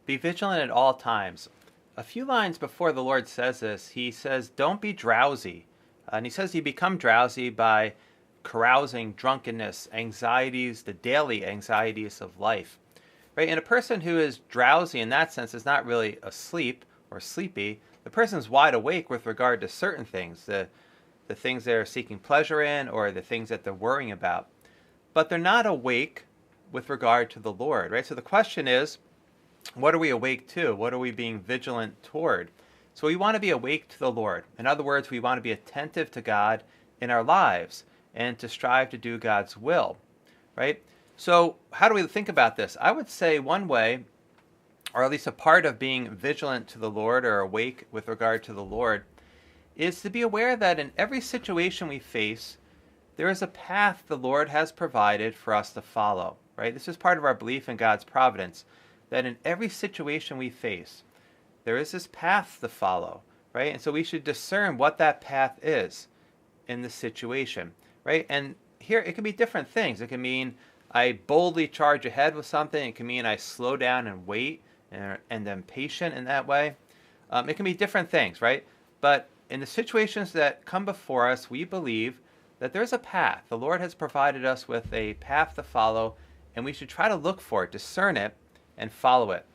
Be vigilant at all times. A few lines before the Lord says this, he says, don't be drowsy. And he says you become drowsy by carousing, drunkenness, anxieties, the daily anxieties of life. Right? And a person who is drowsy in that sense is not really asleep or sleepy. The person's wide awake with regard to certain things, the things they're seeking pleasure in or the things that they're worrying about. But they're not awake with regard to the Lord, right? So the question is, what are we awake to? What are we being vigilant toward? So we want to be awake to the Lord. In other words, we want to be attentive to God in our lives and to strive to do God's will, right? So how do we think about this? I would say one way, or at least a part of being vigilant to the Lord or awake with regard to the Lord, is to be aware that in every situation we face, there is a path the Lord has provided for us to follow, right? This is part of our belief in God's providence, that in every situation we face, there is this path to follow, right? And so we should discern what that path is in the situation, right? And here it can be different things. It can mean I boldly charge ahead with something. It can mean I slow down and wait and am patient in that way. It can be different things, right? But in the situations that come before us, we believe that there's a path. The Lord has provided us with a path to follow, and we should try to look for it, discern it, and follow it.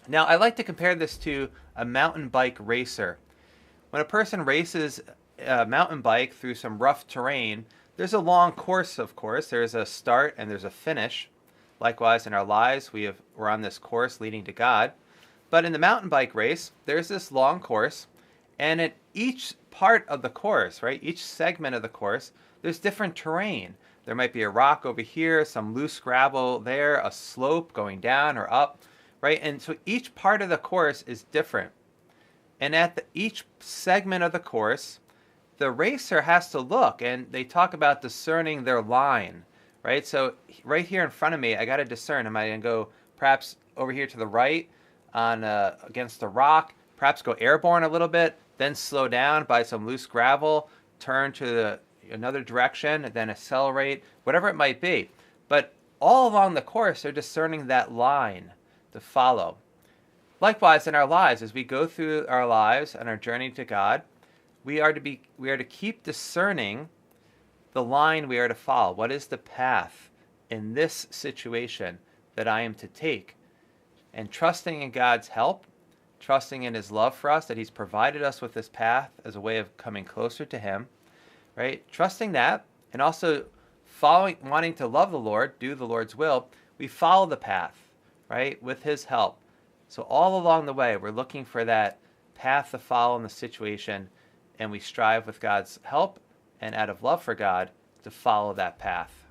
Now, I like to compare this to a mountain bike racer. When a person races a mountain bike through some rough terrain, there's a long course, of course. There's a start and there's a finish. Likewise, in our lives, we're on this course leading to God. But in the mountain bike race, there's this long course, and at each part of the course, right, each segment of the course, there's different terrain. There might be a rock over here, some loose gravel there, a slope going down or up, right? And so each part of the course is different. And at each segment of the course, the racer has to look, and they talk about discerning their line, right? So right here in front of me, I got to discern. Am I going to go perhaps over here to the right on against the rock, perhaps go airborne a little bit, then slow down by some loose gravel, turn to another direction, and then accelerate, whatever it might be. But all along the course, they're discerning that line to follow. Likewise, in our lives, as we go through our lives and our journey to God, we are to keep discerning the line we are to follow. What is the path in this situation that I am to take? And trusting in God's help, trusting in His love for us, that He's provided us with this path as a way of coming closer to Him, right? Trusting that, and also wanting to love the Lord, do the Lord's will, we follow the path, right, with His help. So all along the way, we're looking for that path to follow in the situation, and we strive with God's help and out of love for God to follow that path.